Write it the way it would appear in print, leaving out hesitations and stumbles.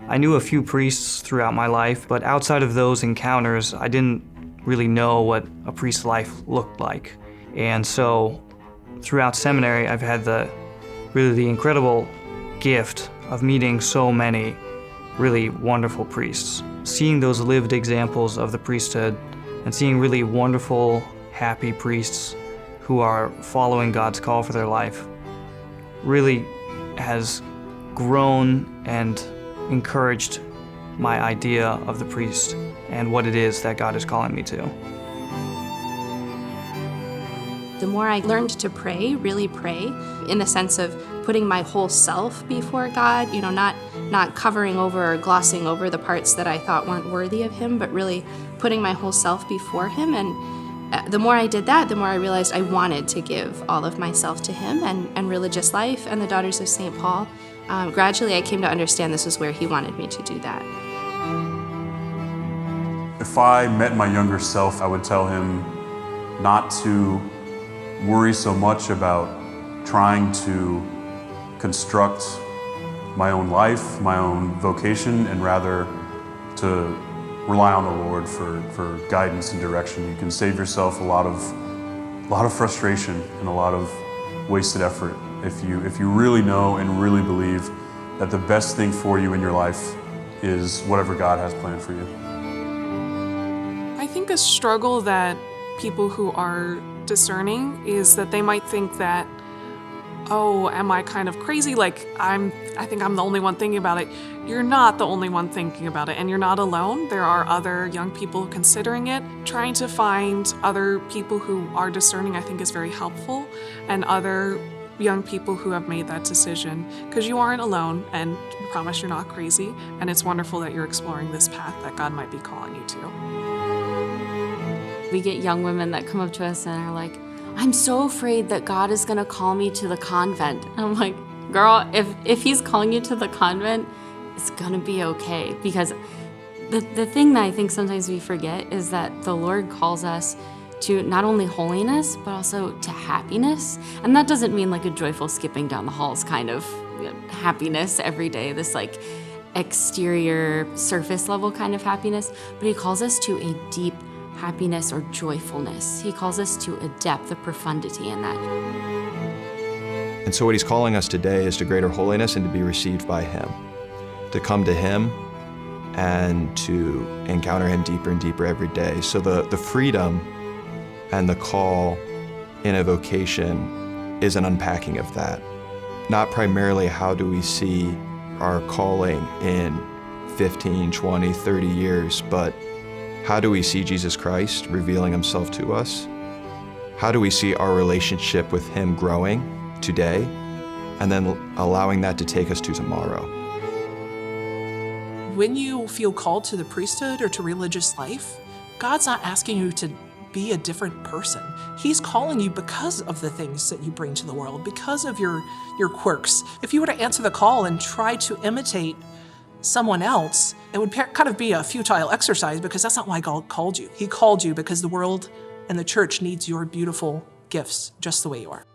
I knew a few priests throughout my life, but outside of those encounters, I didn't really know what a priest's life looked like. And so throughout seminary, I've had the incredible gift of meeting so many really wonderful priests. Seeing those lived examples of the priesthood and seeing really wonderful, happy priests who are following God's call for their life really has grown and encouraged my idea of the priest and what it is that God is calling me to. The more I learned to pray, really pray, in the sense of putting my whole self before God, not covering over or glossing over the parts that I thought weren't worthy of Him, but really putting my whole self before Him. And the more I did that, the more I realized I wanted to give all of myself to Him and religious life and the Daughters of St. Paul. Gradually, I came to understand this was where He wanted me to do that. If I met my younger self, I would tell him not to worry so much about trying to construct my own life, my own vocation, and rather to rely on the Lord for guidance and direction. You can save yourself a lot of frustration and a lot of wasted effort if you really know and really believe that the best thing for you in your life is whatever God has planned for you. I think a struggle that people who are discerning is that they might think that, oh, am I kind of crazy? Like, I think I'm the only one thinking about it. You're not the only one thinking about it, and you're not alone. There are other young people considering it. Trying to find other people who are discerning, I think, is very helpful, and other young people who have made that decision, because you aren't alone, and I promise you're not crazy, and it's wonderful that you're exploring this path that God might be calling you to. We get young women that come up to us and are like, I'm so afraid that God is gonna call me to the convent. And I'm like, girl, if He's calling you to the convent, it's gonna be okay. Because the thing that I think sometimes we forget is that the Lord calls us to not only holiness, but also to happiness. And that doesn't mean like a joyful skipping down the halls kind of happiness every day, this like exterior surface level kind of happiness, but He calls us to a deep happiness or joyfulness. He calls us to a depth, a profundity in that. And so what He's calling us today is to greater holiness and to be received by Him, to come to Him and to encounter Him deeper and deeper every day. So the freedom and the call in a vocation is an unpacking of that. Not primarily how do we see our calling in 15, 20, 30 years, but how do we see Jesus Christ revealing Himself to us? How do we see our relationship with Him growing today, and then allowing that to take us to tomorrow? When you feel called to the priesthood or to religious life, God's not asking you to be a different person. He's calling you because of the things that you bring to the world, because of your quirks. If you were to answer the call and try to imitate someone else, it would kind of be a futile exercise, because that's not why God called you. He called you because the world and the church needs your beautiful gifts just the way you are.